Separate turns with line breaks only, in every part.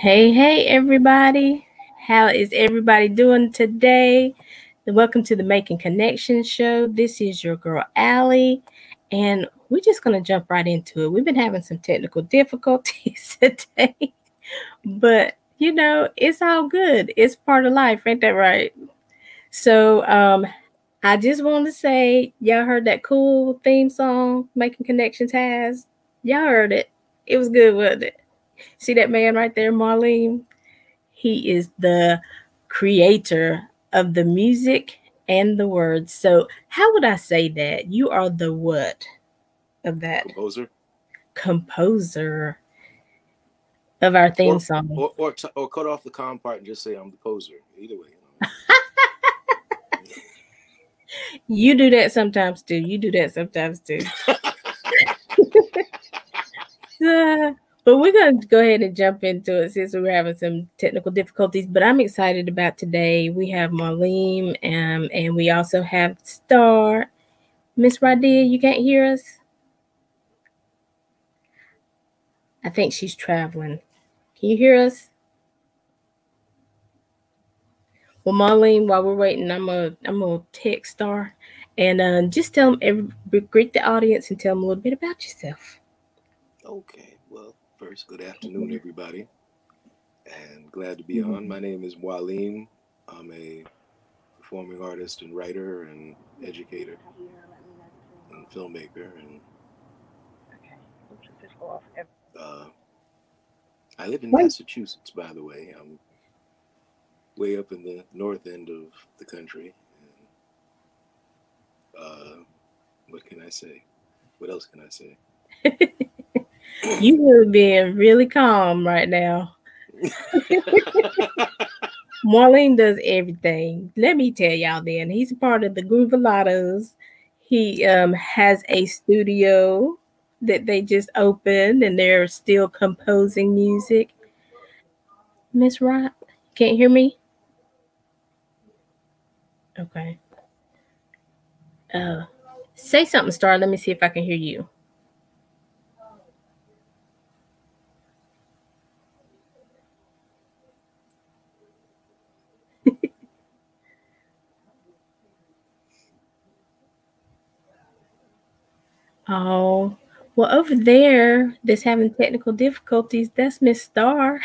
Hey, everybody. How is everybody doing today? Welcome to the Making Connections show. This is your girl, Allie, and we're just going to jump right into it. We've been having some technical difficulties today, but it's all good. It's part of life, ain't that right? So, I just want to say, y'all heard that cool theme song Making Connections has? Y'all heard it. It was good, wasn't it? See that man right there, Marlene? He is the creator of the music and the words. So, how would I say that? You are the what of that? Composer of our theme song.
Or cut off the com part and just say I'm the poser. Either way.
You do that sometimes too. But we're going to go ahead and jump into it since we're having some technical difficulties. But I'm excited about today. We have Marlene and we also have Star. Miss Radia, you can't hear us? I think she's traveling. Can you hear us? Well, Marlene, while we're waiting, I'm gonna text Star and just tell them, greet the audience and tell them a little bit about yourself.
Okay. Well, first, good afternoon, everybody, and glad to be on. My name is Marlene. I'm a performing artist and writer and educator and filmmaker, and I live in Massachusetts, by the way. I'm way up in the north end of the country. And, what can I say? What else can I say?
You are being really calm right now. Marlene does everything. Let me tell y'all then. He's a part of the Groovalatos. He has a studio that they just opened and they're still composing music. Miss Rock, can't hear me? Okay. Say something, Star. Let me see if I can hear you. Oh, well, over there, that's having technical difficulties, that's Miss Star.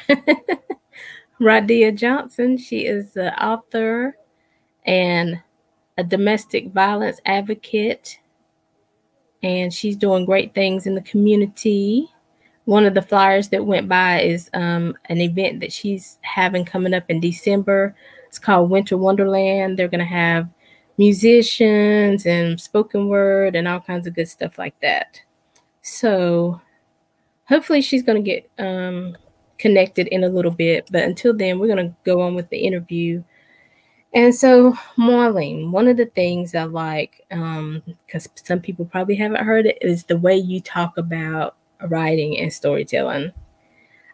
Radia Johnson. She is the author and a domestic violence advocate, and she's doing great things in the community. One of the flyers that went by is an event that she's having coming up in December. It's called Winter Wonderland. They're going to have musicians and spoken word and all kinds of good stuff like that. So hopefully she's going to get connected in a little bit. But until then, we're going to go on with the interview. And so, Marlene, one of the things I like, because some people probably haven't heard it, is the way you talk about writing and storytelling.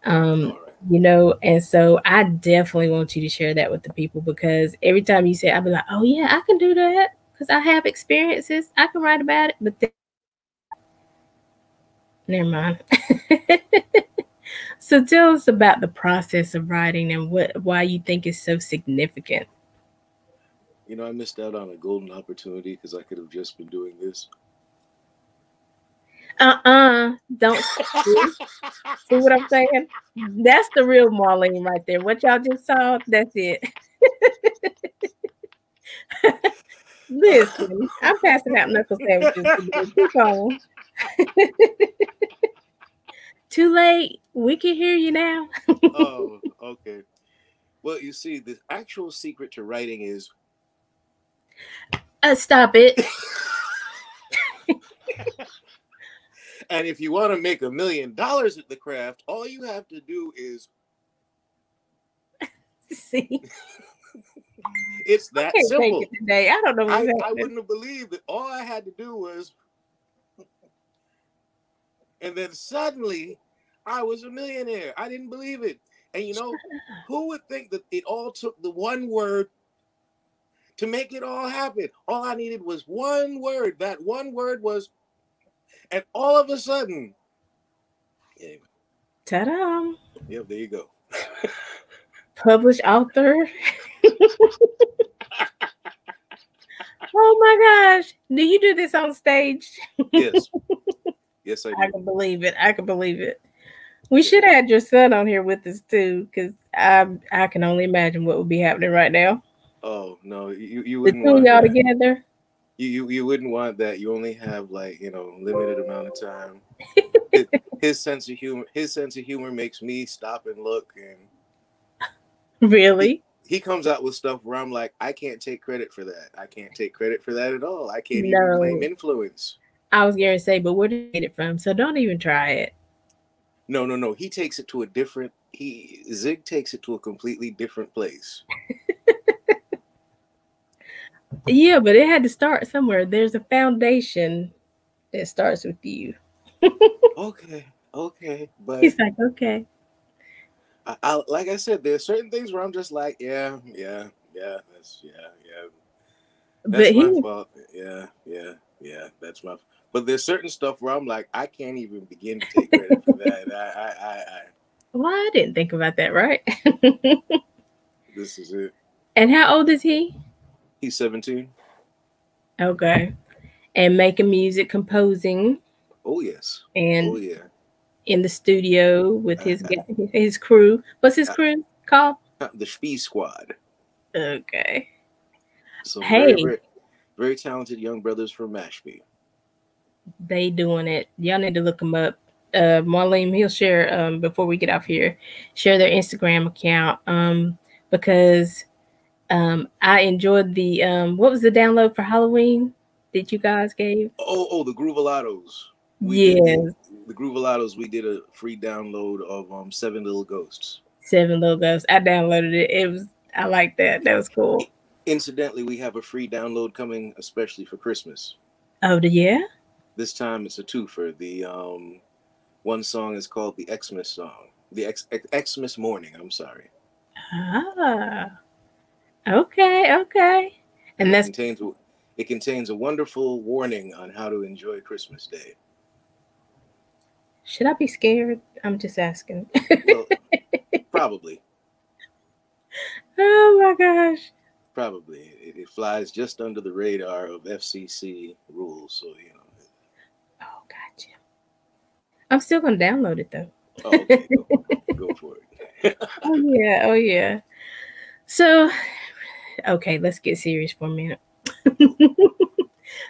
And so I definitely want you to share that with the people because every time you say, I'll be like, oh, yeah, I can do that because I have experiences. I can write about it. But then, never mind. So tell us about the process of writing and why you think it's so significant.
I missed out on a golden opportunity because I could have just been doing this.
Don't see what I'm saying? That's the real Marlene right there. What y'all just saw, that's it. Listen, I'm passing out knuckle sandwiches today. Keep on. Too late. We can hear you now.
Oh, okay. Well, you see, the actual secret to writing is
stop it.
And if you want to make $1 million at the craft, all you have to do is
see.
It's that simple.
It today. I don't know.
I wouldn't have believed that all I had to do was, and then suddenly I was a millionaire. I didn't believe it. And who would think that it all took the one word to make it all happen? All I needed was one word. That one word was, and all of a sudden, anyway.
Ta-da!
Yep, there you go.
Published author. Oh my gosh. Do you do this on stage?
Yes. Yes, I
I
do.
can believe it. I can believe it. We
Yeah.
should have had your son on here with us too, because I can only imagine what would be happening right now.
Oh no, you
The
wouldn't
two of
want
y'all
that.
together.
You wouldn't want that. You only have like, limited amount of time. His sense of humor makes me stop and look, and he
Really?
he comes out with stuff where I'm like, I can't take credit for that. I can't take credit for that at all. I can't even claim
No.
influence.
I was going to say, but where did you get it from? So don't even try it.
No, no, no. He takes it to a different. He Zig takes it to a completely different place.
Yeah, but it had to start somewhere. There's a foundation that starts with you.
Okay, okay, but
He's like, okay.
I like I said, there's certain things where I'm just like, yeah, yeah, yeah, that's
But
my
he,
fault. Yeah, yeah, yeah, that's my. But there's certain stuff where I'm like, I can't even begin to take credit for that.
well, I didn't think about that, right?
This is it.
And how old is he?
He's 17.
Okay. And making music, composing,
Oh yes. Oh
and
yeah.
in the studio with
I,
his crew. What's his crew called?
the Spee Squad.
Okay.
Some very,
Hey,
very, very talented young brothers from Mashpee.
they doing it. Y'all need to look them up. Marlene, he'll share before we get off here, share their Instagram account because I enjoyed the what was the download for Halloween that you guys gave?
The Groovalados. We did
Yes,
the Groovalados. We did a free download of Seven Little Ghosts.
Seven Logos. I downloaded it. It was I like that. That was cool.
Incidentally, we have a free download coming, especially for Christmas.
Oh, yeah.
This time it's a twofer. The one song is called the Xmas song, the Xmas morning. I'm sorry,
Ah, okay, okay.
and
And that's
it contains a wonderful warning on how to enjoy Christmas Day.
should I be scared? I'm just asking.
Well, probably,
Oh my gosh.
probably it flies just under the radar of FCC rules, so
Oh, gotcha. I'm still gonna download it though.
Oh, okay, go for it.
Oh yeah, oh yeah. So, okay, let's get serious for a minute.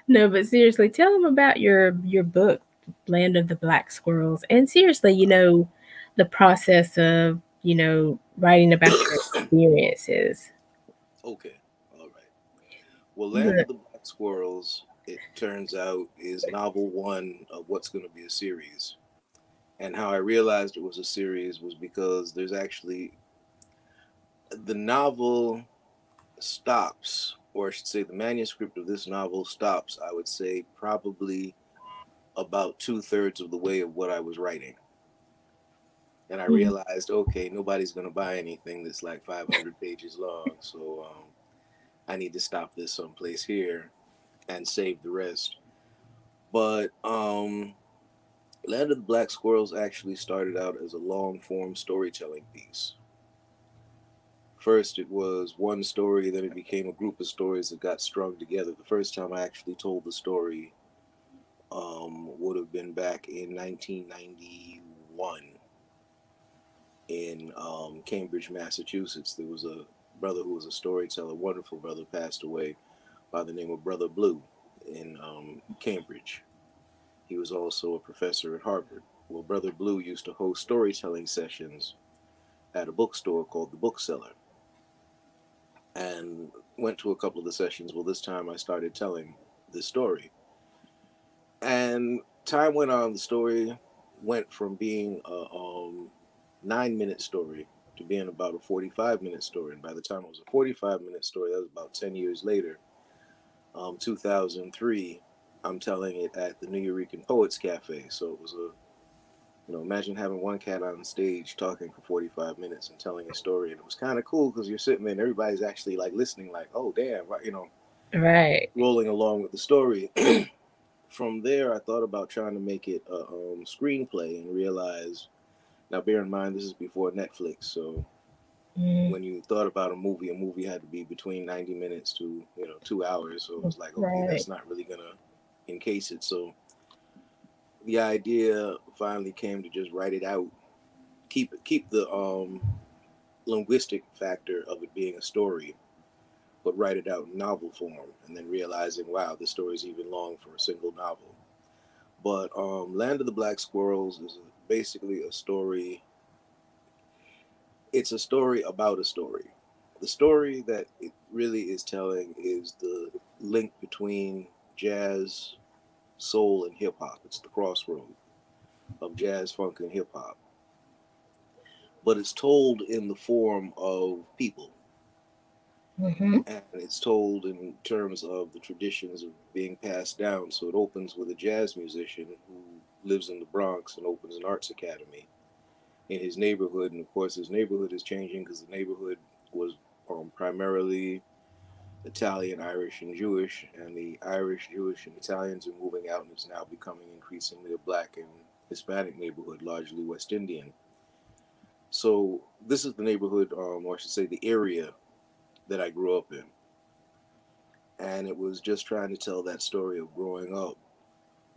No, but seriously, tell them about your book, Land of the Black Squirrels. And seriously, the process of, writing about your experiences.
Okay, all right. Well, Land
The-
of the Black Squirrels, it turns out, is novel one of what's going to be a series. And how I realized it was a series was because there's actually the novel stops, or I should say, the manuscript of this novel stops, I would say, probably about 2/3 of the way of what I was writing. And I
Mhm.
realized, okay, nobody's going to buy anything that's like 500 pages long. So I need to stop this someplace here and save the rest. But Land of the Black Squirrels actually started out as a long form storytelling piece. First, it was one story, then it became a group of stories that got strung together. The first time I actually told the story would have been back in 1991 in Cambridge, Massachusetts. There was a brother who was a storyteller, wonderful brother, passed away by the name of Brother Blue in Cambridge. He was also a professor at Harvard. Well, Brother Blue used to host storytelling sessions at a bookstore called The Bookseller, and went to a couple of the sessions. Well, this time I started telling this story. And time went on, the story went from being a 9-minute story to being about a 45-minute story. And by the time it was a 45-minute story, that was about 10 years later, 2003, I'm telling it at the New Eurekan Poets Cafe. So it was imagine having one cat on stage talking for 45 minutes and telling a story. And it was kind of cool because you're sitting there and everybody's actually like listening, like, oh, damn,
Right.
rolling along with the story. From there, I thought about trying to make it a screenplay and realized Now, bear in mind, this is before Netflix, so
Mm,
when you thought about a movie had to be between 90 minutes to 2 hours. So it was like, okay,
right.
that's not really gonna encase it. So the idea finally came to just write it out, keep the linguistic factor of it being a story, but write it out in novel form, and then realizing, wow, this story is even long for a single novel. But Land of the Black Squirrels is basically a story. It's a story about a story. The story that it really is telling is the link between jazz, soul, and hip hop. It's the crossroad of jazz, funk, and hip hop. But it's told in the form of people.
Mm-hmm.
And it's told in terms of the traditions of being passed down. So it opens with a jazz musician who lives in the Bronx and opens an arts academy in his neighborhood. And of course, his neighborhood is changing because the neighborhood was primarily Italian, Irish, and Jewish. And the Irish, Jewish, and Italians are moving out, and it's now becoming increasingly a black and Hispanic neighborhood, largely West Indian. So this is the neighborhood, or I should say, the area that I grew up in. And it was just trying to tell that story of growing up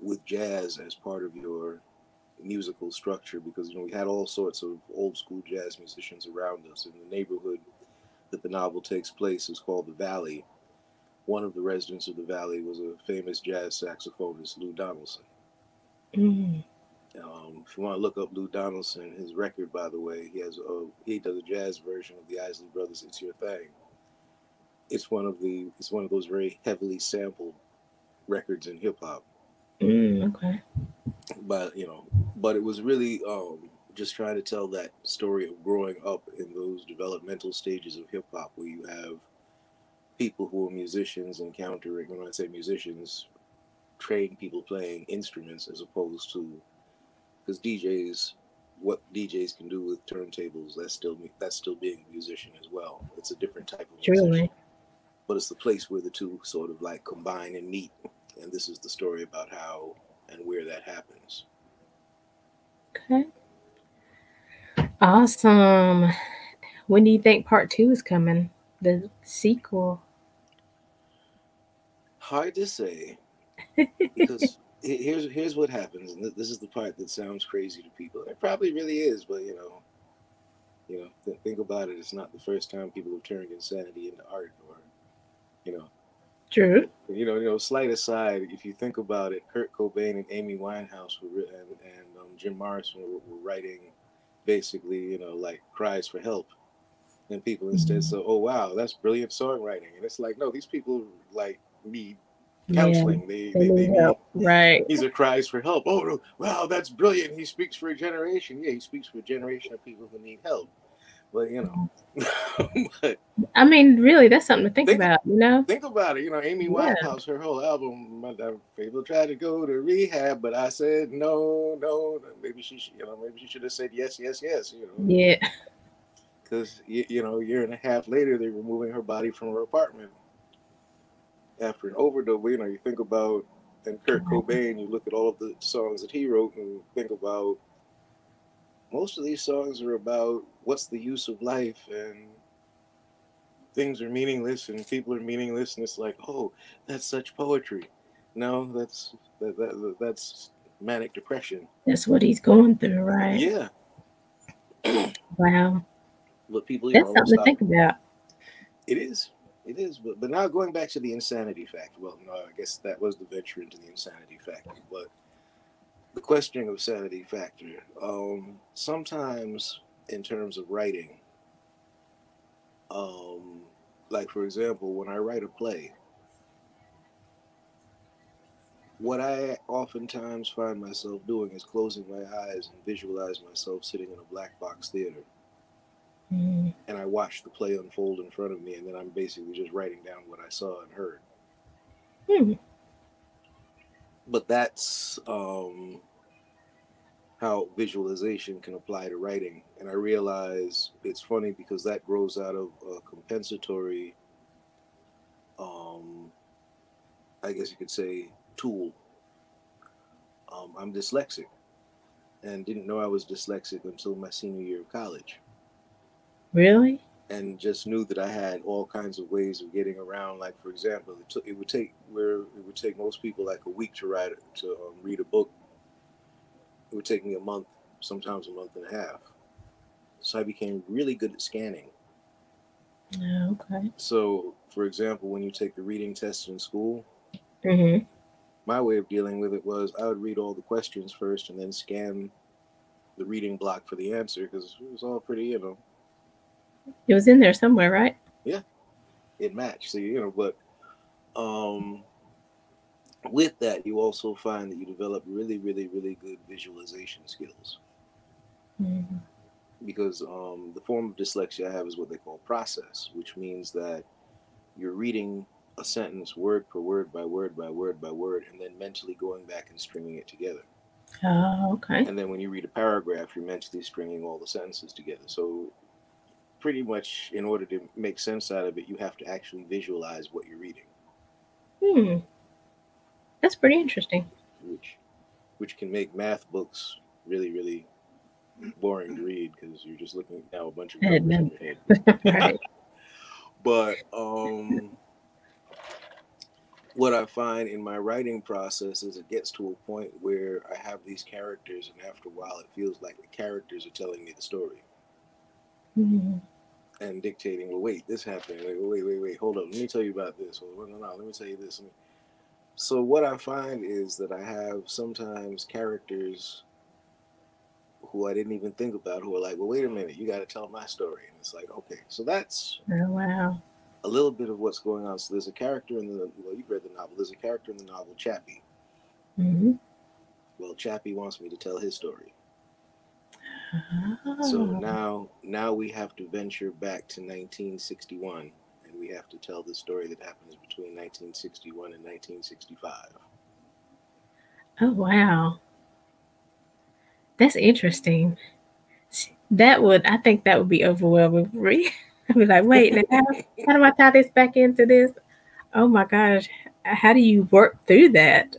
with jazz as part of your musical structure, because we had all sorts of old school jazz musicians around us. In the neighborhood that the novel takes place is called the Valley. One of the residents of the Valley was a famous jazz saxophonist, Lou Donaldson.
Mm,
If you want to look up Lou Donaldson, his record, by the way, he does a jazz version of the Isley Brothers' "It's Your Thing." It's one of those very heavily sampled records in hip hop.
okay.
But it was really just trying to tell that story of growing up in those developmental stages of hip hop, where you have people who are musicians encountering, when I say musicians, trained people playing instruments, as opposed to, because what DJs can do with turntables, that's still being a musician as well. It's a different type of musician,
Truly.
but it's the place where the two sort of like combine and meet. And this is the story about how and where that happens.
Okay. Awesome. When do you think part two is coming? The sequel.
Hard to say, because here's what happens, and this is the part that sounds crazy to people. It probably really is, but think about it. It's not the first time people have turned insanity into art, or you know,
True.
Slight aside, if you think about it, Kurt Cobain and Amy Winehouse and Jim Morrison were writing basically, like cries for help, and people instead
Mm,
say, "Oh wow, that's brilliant songwriting," and it's like, no, these people like need
yeah,
counseling. They
they
they, they
need
need
help. Right.
these are cries for help. Oh no, wow, that's brilliant. He speaks for a generation. Yeah, he speaks for a generation of people who need help. But but
I mean, really, that's something to think
think
about, you know?
think about it. Amy
Yeah.
Winehouse, her whole album, people tried to go to rehab, but I said no, no. Maybe maybe she should have said yes, yes, yes.
Yeah.
Because a year and a half later, they were moving her body from her apartment after an overdose. You think about, and Kurt Cobain, you look at all of the songs that he wrote and think about, most of these songs are about what's the use of life, and things are meaningless and people are meaningless, and it's like, oh, that's such poetry. No, that's manic depression.
That's what he's going through, right?
Yeah.
Wow.
But people,
That's
won't
something to
stop.
think about.
It is. It is. But now going back to the insanity factor. Well, no, I guess that was the venture into the insanity factor. But the questioning of sanity factor. Sometimes in terms of writing, um, like for example, when I write a play, what I oftentimes find myself doing is closing my eyes and visualize myself sitting in a black box theater,
Mm,
and I watch the play unfold in front of me, and then I'm basically just writing down what I saw and heard.
hmm.
But that's how visualization can apply to writing. And I realize it's funny because that grows out of a compensatory, um, I guess you could say, tool. I'm dyslexic. and didn't know I was dyslexic until my senior year of college.
Really?
And just knew that I had all kinds of ways of getting around. Like, for example, it would take most people like a week to read a book. It would take me a month, sometimes a month and a half. So I became really good at scanning.
Okay.
So, for example, when you take the reading test in school,
Mm-hmm.
my way of dealing with it was I would read all the questions first and then scan the reading block for the answer because it was all pretty,
It was in there somewhere, right?
yeah, it matched. So, but um, with that, you also find that you develop really, really, really good visualization skills
Mm-hmm.
because the form of dyslexia I have is what they call process, which means that you're reading a sentence word per word by word by word by word and then mentally going back and stringing it together.
Oh, okay.
And then when you read a paragraph, you're mentally stringing all the sentences together. So, pretty much, in order to make sense out of it, you have to actually visualize what you're reading,
Hmm. That's pretty interesting.
which which can make math books really, really boring to read because you're just looking at now a bunch of
I had
numbers in
none.
your head.
Right.
But what I find in my writing process is it gets to a point where I have these characters, and after a while, it feels like the characters are telling me the story
Mm-hmm.
and dictating. Well, wait, this happened. Wait. Hold up. Let me tell you about this. Or no. Let me tell you this. So what I find is that I have sometimes characters who I didn't even think about who are like, well, wait a minute, you got to tell my story, and it's like, okay, so that's
Oh, wow.
a little bit of what's going on. So there's a character in the, you've read the novel. There's a character in the novel, Chappie.
Mm-hmm.
Well, Chappie wants me to tell his story. So
Oh.
now we have to venture back to 1961, and we have to tell the story that happens between 1961 and 1965.
Oh, wow. That's interesting. I think that would be overwhelming for me. I'd be like, wait, now how do I tie this back into this? Oh my gosh. How do you work through that?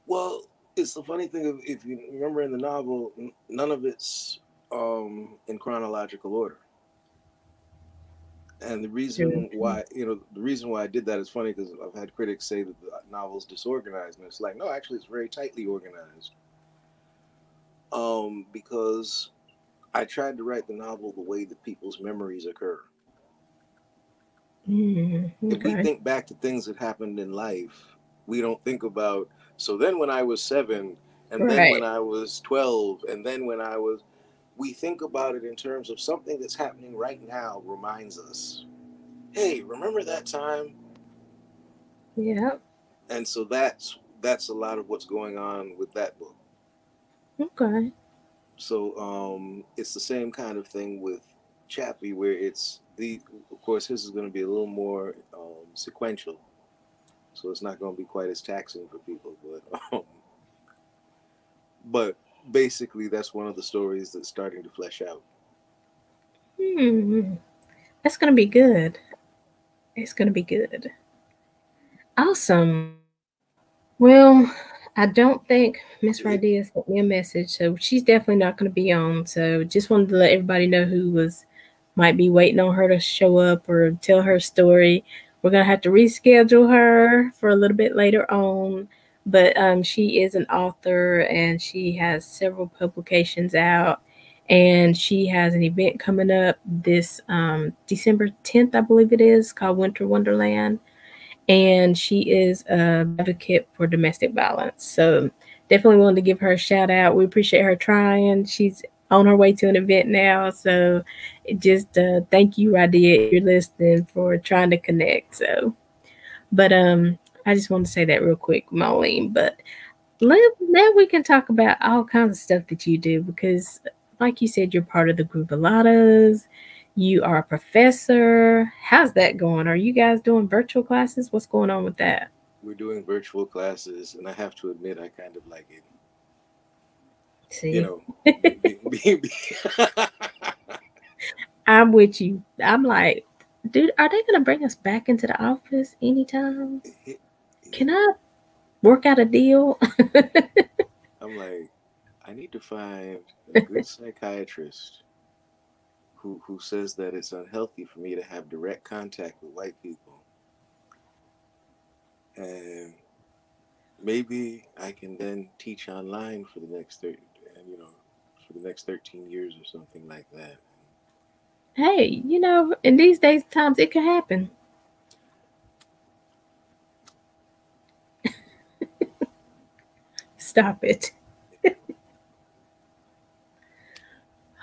Well, it's the funny thing of if you remember in the novel, none of it's in chronological order. And
True.
the reason why I did that is funny because I've had critics say that the novel's disorganized, and it's like, no, actually, it's very tightly organized. Because I tried to write the novel the way that people's memories occur. If we
Okay.
think back to things that happened in life, we don't think about, so then when I was 7, and then when
Right.
I was 12, and then when I was, we think about it in terms of something that's happening right now reminds us, hey, remember that time?
Yeah.
And so that's a lot of what's going on with that book.
Okay.
So it's the same kind of thing with Chappie, where it's the, of course, his is going to be a little more sequential, so it's not going to be quite as taxing for people. But basically, that's one of the stories that's starting to flesh out.
Hmm. That's gonna be good. It's gonna be good. Awesome. Well, I don't think Miss
It,
Radia sent me a message, so she's definitely not going to be on. So just wanted to let everybody know who was might be waiting on her to show up or tell her story. We're gonna have to reschedule her for a little bit later on, but she is an author and she has several publications out, and she has an event coming up this December 10th, I believe it is, called Winter Wonderland, and she is a advocate for domestic violence. So definitely wanted to give her a shout out. We appreciate her trying. She's on her way to an event now. So just thank you, Radia, if you're listening, for trying to connect. So, but I just want to say that real quick, Marlene. But now we can talk about all kinds of stuff that you do because, like you said, you're part of the group Groupilatas. You are a professor. How's that going? Are you guys doing virtual classes? What's going on with that?
we're doing virtual classes, and I have to admit, I kind of like it. You
See,
know, be, be,
I'm with you. I'm like, dude, are they gonna bring us back into the office anytime?
be
Can I work out a deal?
I'm like, I need to find a good psychiatrist who says that it's unhealthy for me to have direct contact with white people, and maybe I can then teach online for the next 30, and for the next 13 years or something like that.
Hey, in these days times it could happen. Stop it.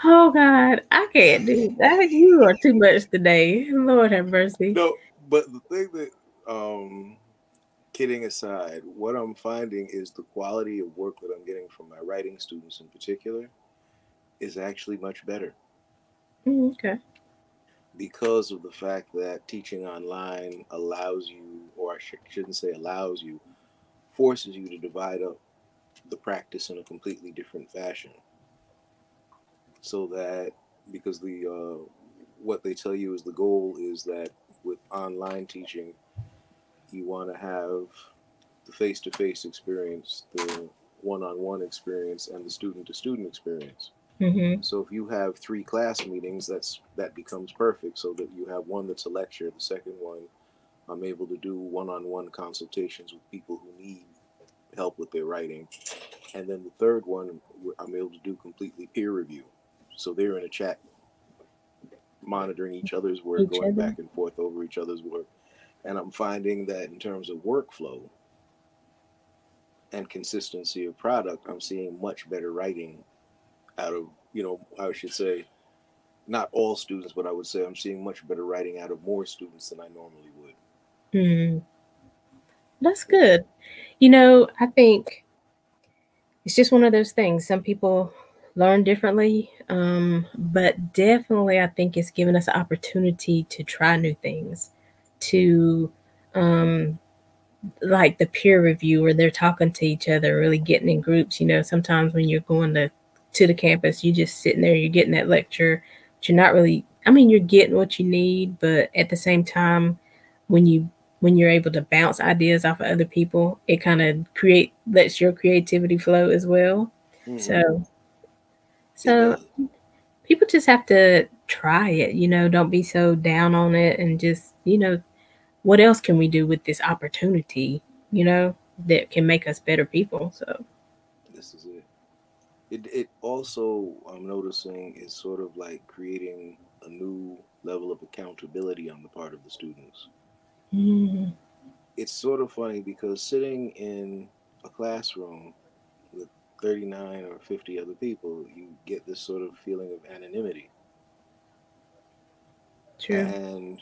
Oh God, I can't do that. You are too much today. Lord have mercy.
No, but the thing that, kidding aside, what I'm finding is the quality of work that I'm getting from my writing students in particular is actually much better
Okay.
because of the fact that teaching online allows you, or I shouldn't say allows you, forces you to divide up the practice in a completely different fashion. So that, because what they tell you is the goal is that with online teaching, you want to have the face-to-face experience, the one-on-one experience, and the student-to-student experience.
Mm-hmm.
So if you have 3 class meetings, that becomes perfect. So that you have one that's a lecture, the second one I'm able to do one-on-one consultations with people who need help with their writing, and then the third one I'm able to do completely peer review. So they're in a chat, monitoring each other's work,
Each
going
other.
back and forth over each other's work, and I'm finding that in terms of workflow and consistency of product, I'm seeing much better writing out of, I should say, not all students, but I would say I'm seeing much better writing out of more students than I normally would.
Mm, that's
Yeah.
good. I think it's just one of those things. Some people learn differently, but definitely I think it's given us an opportunity to try new things, to um, like the peer review where they're talking to each other, really getting in groups. Sometimes when you're going to the campus, you just sitting there, you're getting that lecture, but you're not really. I mean, you're getting what you need, but at the same time, when you when you're able to bounce ideas off of other people, it kind of create lets your creativity flow as well.
Mm-hmm.
So
It
so
does.
people just have to try it. Don't be so down on it, and just what else can we do with this opportunity, you know, that can make us better people? So,
This is it. It also, I'm noticing, is sort of like creating a new level of accountability on the part of the students.
mm,
It's sort of funny because sitting in a classroom with 39 or 50 other people, you get this sort of feeling of anonymity.
true.
And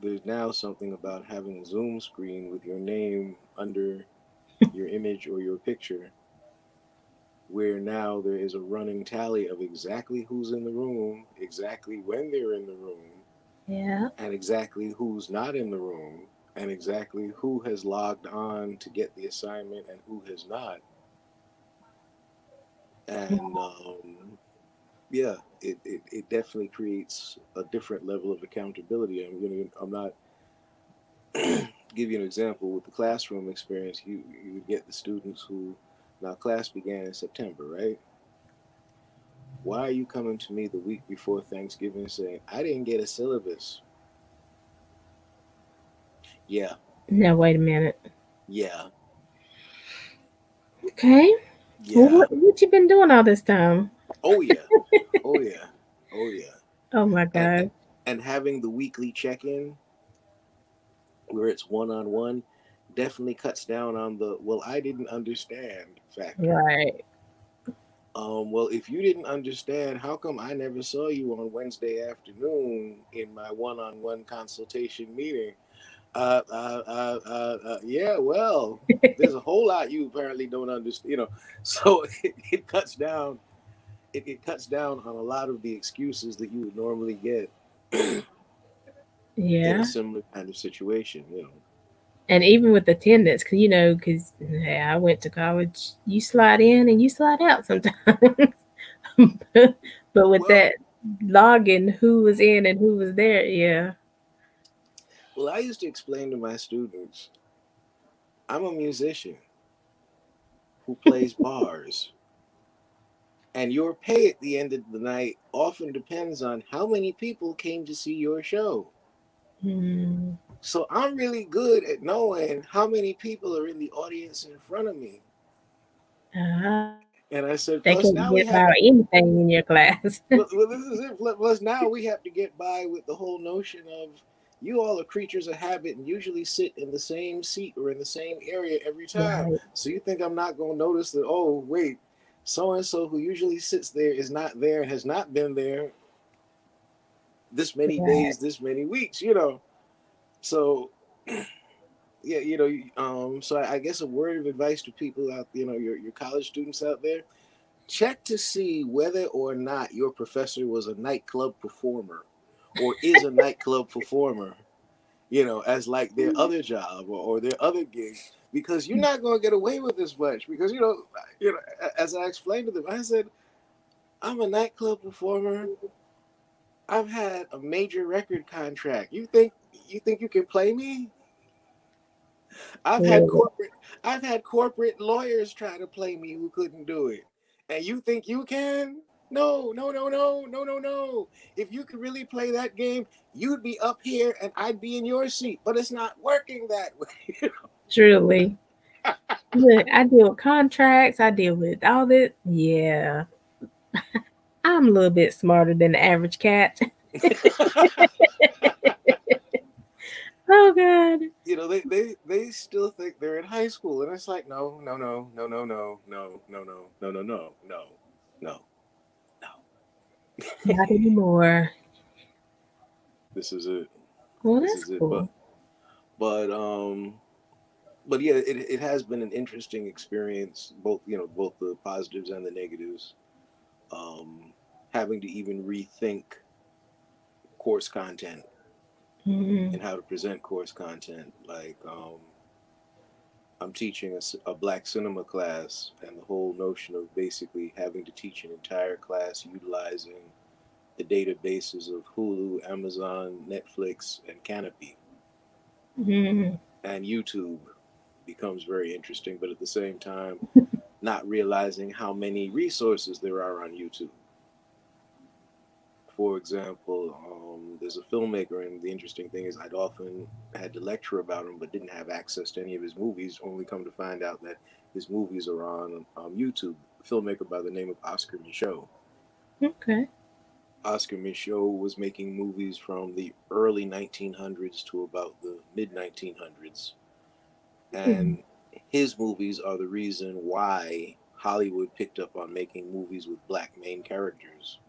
there's now something about having a Zoom screen with your name under your image or your picture, where now there is a running tally of exactly who's in the room, exactly when they're in the room,
Yeah.
and exactly who's not in the room, and exactly who has logged on to get the assignment and who has not. And yeah, it definitely creates a different level of accountability. I'm not give you an example with the classroom experience. You get the students who, now class began in September, right? Why are you coming to me the week before Thanksgiving saying I didn't get a syllabus? Yeah,
Now, wait a minute.
yeah,
Okay. Well,
yeah.
what you been doing all this time?
Oh yeah, oh yeah, oh yeah.
Oh my
And
God.
and having the weekly check-in where it's one-on-one definitely cuts down on the well I didn't understand factor.
Right.
Well, if you didn't understand, how come I never saw you on Wednesday afternoon in my one-on-one consultation meeting? Yeah, well, there's a whole lot you apparently don't understand, So it cuts down. It cuts down on a lot of the excuses that you would normally get in a
Yeah.
similar kind of situation.
And even with attendance, because hey, I went to college, you slide in and you slide out sometimes. But with
Well,
that logging, who was in and who was there, yeah.
well, I used to explain to my students, I'm a musician who plays bars. And your pay at the end of the night often depends on how many people came to see your show.
Mm.
So I'm really good at knowing how many people are in the audience in front of me. And I said,
They
plus
can't
now we
get
have
by
to,
anything in your class.
well, this is it. Plus now we have to get by with the whole notion of you all are creatures of habit and usually sit in the same seat or in the same area every time.
Right.
So you think I'm not going to notice that, oh, wait, so and so who usually sits there is not there and has not been there this many
Right.
days, this many weeks, So, yeah, so I guess a word of advice to people out, your college students out there, check to see whether or not your professor was a nightclub performer or is a nightclub performer, as like their other job or their other gig, because you're not going to get away with this much. Because as I explained to them, I said, I'm a nightclub performer. I've had a major record contract. You think you can play me? I've had
Really.
corporate I've had corporate lawyers try to play me who couldn't do it. And you think you can? No, no, no, no, no, no, no. If you could really play that game, you'd be up here and I'd be in your seat. But it's not working that way.
Truly. Look, I deal with contracts. I deal with all this. Yeah. I'm a little bit smarter than the average cat. Oh, God.
They still think they're in high school, and it's like, no, no, no, no, no, no, no, no, no, no, no, no, no, no, no.
Not anymore.
This is it.
Well,
This
that's
is it.
cool.
But but yeah, it has been an interesting experience, both the positives and the negatives. Having to even rethink course content
Mm-hmm.
and how to present course content. Like, I'm teaching a black cinema class, and the whole notion of basically having to teach an entire class utilizing the databases of Hulu, Amazon, Netflix, and Canopy
Mm-hmm.
and YouTube becomes very interesting, but at the same time, not realizing how many resources there are on YouTube. For example, there's a filmmaker, and the interesting thing is, I'd often had to lecture about him, but didn't have access to any of his movies. Only come to find out that his movies are on YouTube. A filmmaker by the name of Oscar Micheaux.
Okay.
Oscar Micheaux was making movies from the early 1900s to about the mid 1900s,
Mm-hmm.
and his movies are the reason why Hollywood picked up on making movies with black main characters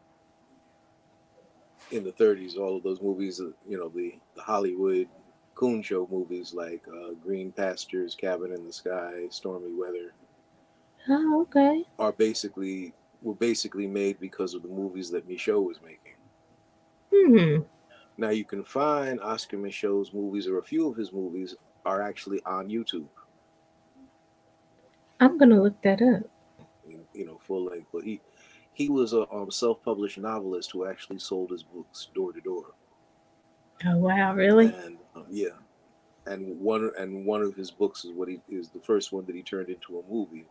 in the 30s. All of those movies, the Hollywood coon show movies like Green Pastures, Cabin in the Sky, Stormy Weather,
Oh, okay.
were basically made because of the movies that Micheaux was making.
Hmm.
Now you can find Oscar Micheaux's movies, or a few of his movies are actually on YouTube.
I'm gonna look that up.
Full length. But he was a self-published novelist who actually sold his books door to door.
Oh, wow, really?
And yeah, and one of his books is what he is the first one that he turned into a movie.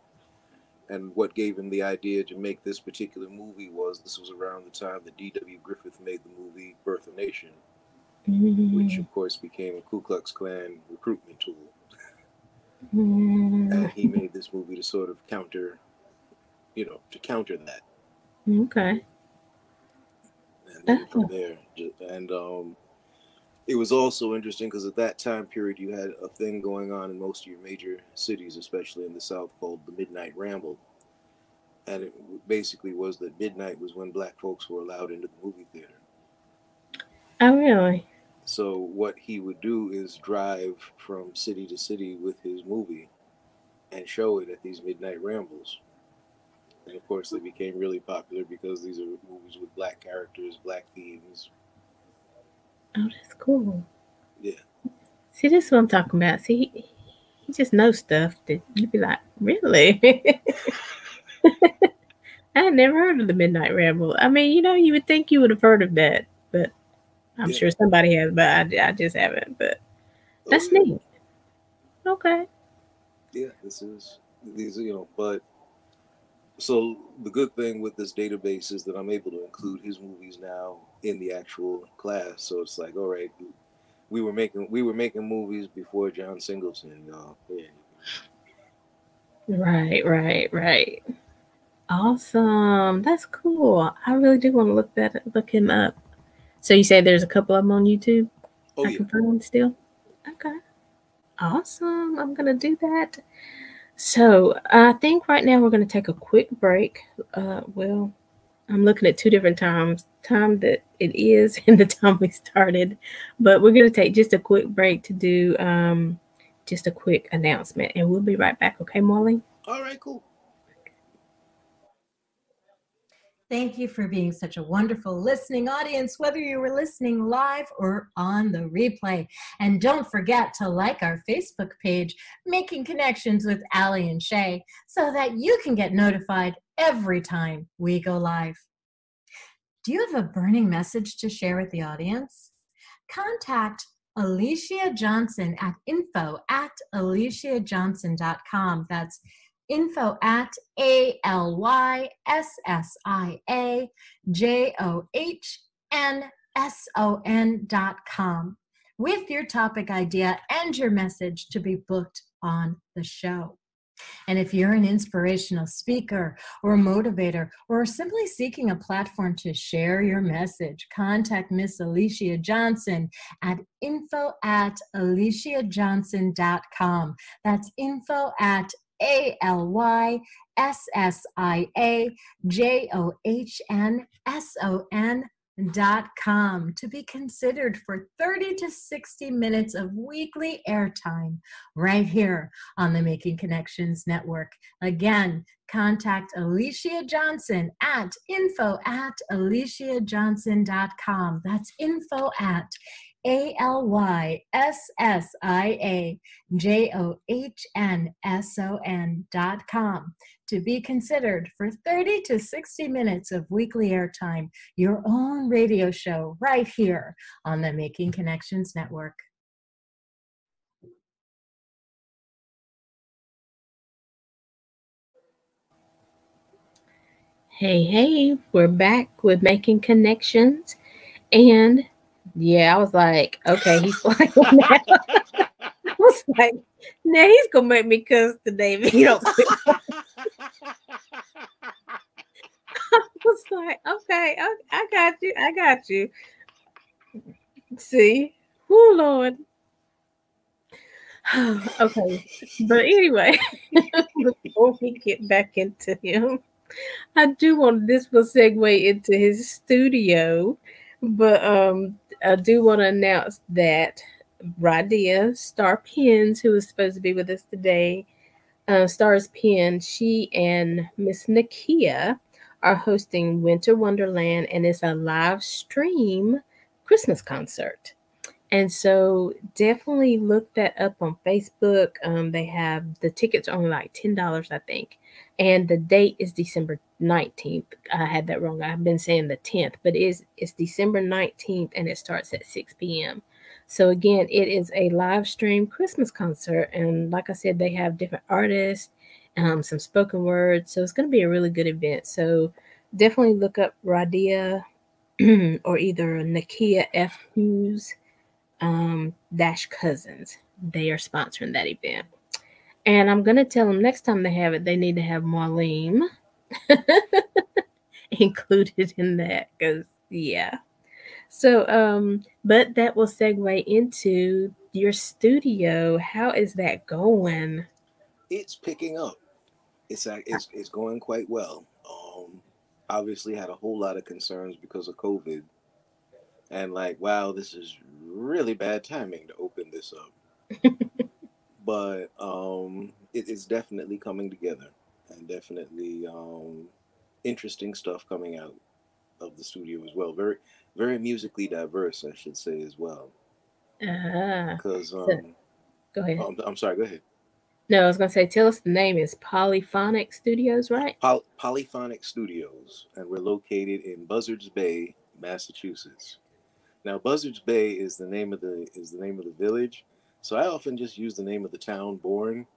And what gave him the idea to make this particular movie was this was around the time that D.W. Griffith made the movie Birth of a Nation, which
Mm-hmm.
of course became a Ku Klux Klan recruitment tool.
Mm-hmm.
And he made this movie to sort of counter that.
Okay.
And then from there, and it was also interesting because at that time period you had a thing going on in most of your major cities, especially in the South, called the Midnight Ramble. And it basically was that midnight was when black folks were allowed into the movie theater.
Oh, really?
So what he would do is drive from city to city with his movie and show it at these midnight rambles. And of course, they became really popular because these are movies with black characters, black themes.
Oh, that's cool.
Yeah.
See, this is what I'm talking about. See, he just knows stuff that you'd be like, really? I had never heard of the Midnight Ramble. I mean, you would think you would have heard of that, but I'm
Yeah.
sure somebody has, but I just haven't. But
Oh
that's
yeah.
neat. Okay.
Yeah. These but So the good thing with this database is that I'm able to include his movies now in the actual class. So it's like, all right, we were making movies before John Singleton, y'all. Yeah.
Right. Awesome. That's cool. I really do want to look him up. So you say there's a couple of them on YouTube?
Oh
I
yeah.
can find them still? Okay. Awesome. I'm gonna do that. So I think right now we're gonna take a quick break. Well, I'm looking at two different time that it is and the time we started, but we're gonna take just a quick break to do just a quick announcement, and we'll be right back. Okay, Molly?
All right, cool.
Thank you for being such a wonderful listening audience, whether you were listening live or on the replay. And don't forget to like our Facebook page, Making Connections with Allie and Shay, so that you can get notified every time we go live. Do you have a burning message to share with the audience? Contact Alicia Johnson at info@aliciajohnson.com. That's info@ALYSSIAJOHNSON.com with your topic idea and your message to be booked on the show. And if you're an inspirational speaker or a motivator or simply seeking a platform to share your message, contact Miss Alicia Johnson at info@aliciajohnson.com. That's info@ALYSSIAJOHNSON.com to be considered for 30 to 60 minutes of weekly airtime right here on the Making Connections Network. Again, contact Alicia Johnson at info@aliciajohnson.com. That's info@ALYSSIAJOHNSON.com to be considered for 30 to 60 minutes of weekly airtime, your own radio show right here on the Making Connections Network.
Hey, we're back with Making Connections. And yeah, I was like, okay, he's flying now. I was like, now he's gonna make me cuss today if he don't quit. I was like, okay, I got you. I got you. See? Oh, Lord. Okay. But anyway, before we get back into him, I do want this will segue into his studio, but I do want to announce that Radia Star Pins, who is supposed to be with us today, Star's Pen, she and Miss Nakia are hosting Winter Wonderland, and it's a live stream Christmas concert. And so definitely look that up on Facebook. They have the tickets are only like $10, I think. And the date is December 19th. I had that wrong. I've been saying the 10th, but it's December 19th and it starts at 6 p.m. So again, it is a live stream Christmas concert. And like I said, they have different artists, some spoken words. So it's going to be a really good event. So definitely look up Radia or either Nakia F. Hughes Dash Cousins. They are sponsoring that event. And I'm going to tell them next time they have it, they need to have Marlene included in that because, yeah. So, but that will segue into your studio. How is that going?
It's picking up. It's going quite well. Obviously had a whole lot of concerns because of COVID, and like, wow, this is really bad timing to open this up. But it's definitely coming together, and definitely interesting stuff coming out of the studio as well. Very, very musically diverse, I should say as well. Because
So go ahead.
I'm sorry. Go ahead.
No, I was going to say, tell us the name is Polyphonic Studios, right?
Polyphonic Studios, and we're located in Buzzards Bay, Massachusetts. Now, Buzzards Bay is the name of the village, so I often just use the name of the town, Bourne,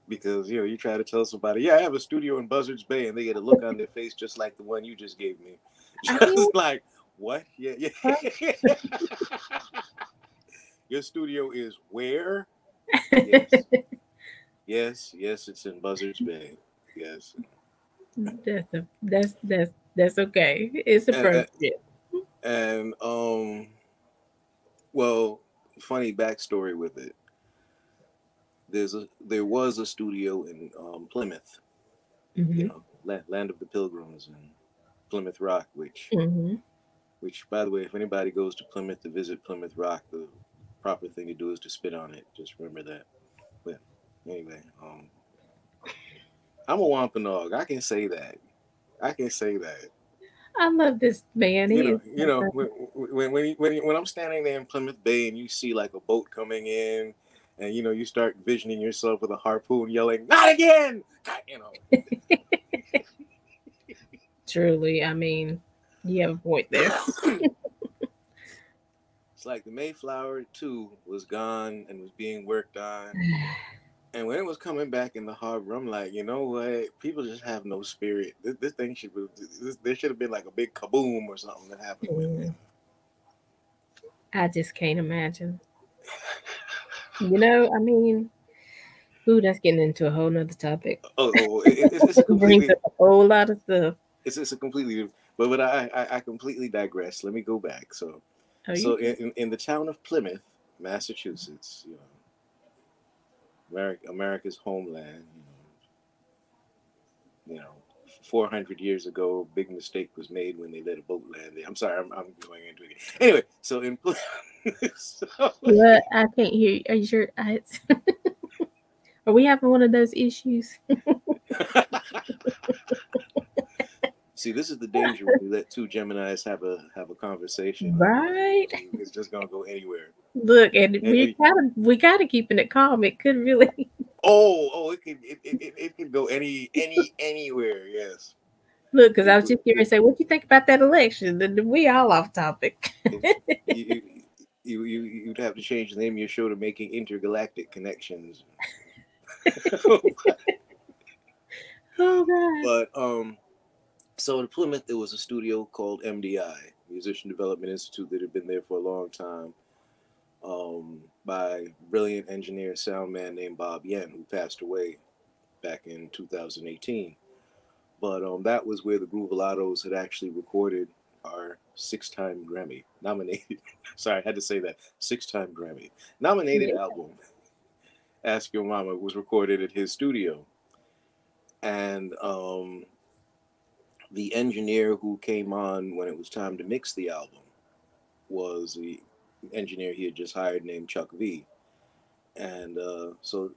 because you try to tell somebody, yeah, I have a studio in Buzzards Bay, and they get a look on their face just like the one you just gave me,
I mean,
just like what? Yeah,
huh?
yeah. Your studio is where? Yes, yes, it's in Buzzards Bay. Yes,
That's okay. It's
and
appropriate.
and well, funny backstory with it. There was a studio in Plymouth,
Hmm.
land of the Pilgrims and Plymouth Rock,
Hmm.
which by the way, if anybody goes to Plymouth to visit Plymouth Rock, the proper thing to do is to spit on it. Just remember that. But anyway, I'm a Wampanoag. I can say that. I can say that.
I love this man.
You
He
know,
is
you
so
know,
funny.
when I'm standing there in Plymouth Bay and you see like a boat coming in, and you start visioning yourself with a harpoon, yelling, "Not again!" You know,
Truly, I mean, you have a point there.
it's like the Mayflower too was gone and was being worked on. And when it was coming back in the harbor, I'm like, you know what? People just have no spirit. This thing should be. There should have been like a big kaboom or something that happened with it.
Mm, I just can't imagine. I mean, ooh, that's getting into a whole nother topic.
It's a
Brings
completely
up a whole lot of stuff.
it's a completely. But I completely digress. Let me go back. So
Oh, you?
so in the town of Plymouth, Massachusetts, America's homeland. 400 years ago, big mistake was made when they let a boat land there. I'm sorry, I'm going into it. Anyway, so in so,
What? I can't hear you. Are you sure? Are we having one of those issues?
see, this is the danger when you let two Geminis have a conversation.
Right.
It's just gonna go anywhere.
Look, and
And, and
we gotta keeping it calm. It could really
it could go anywhere. Yes.
look because I
It,
was just here
it,
and say, what you think about that election? Then we all off topic.
it, you, you'd have to change the name of your show to Making Intergalactic Connections.
Oh God.
But so in Plymouth, there was a studio called MDI, Musician Development Institute, that had been there for a long time, by a brilliant engineer, sound man named Bob Yen, who passed away back in 2018. But that was where the Groovalados had actually recorded our six-time Grammy nominated. Sorry, I had to say that six-time Grammy nominated
Yeah.
album. Ask Your Mama was recorded at his studio, and the engineer who came on when it was time to mix the album was the engineer he had just hired named Chuck V. And so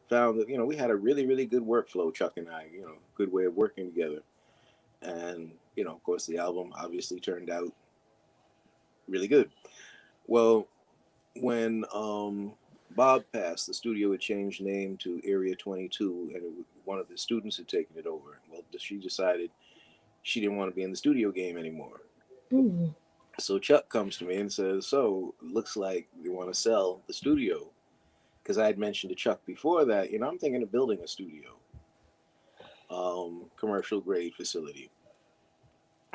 found that we had a really really good workflow, Chuck and I, good way of working together. And of course the album obviously turned out really good. Well, when Bob passed, the studio had changed name to Area 22, and one of the students had taken it over. Well, she decided she didn't want to be in the studio game anymore.
Mm.
So Chuck comes to me and says, "So looks like they want to sell the studio." Because I had mentioned to Chuck before that, I'm thinking of building a studio, commercial grade facility.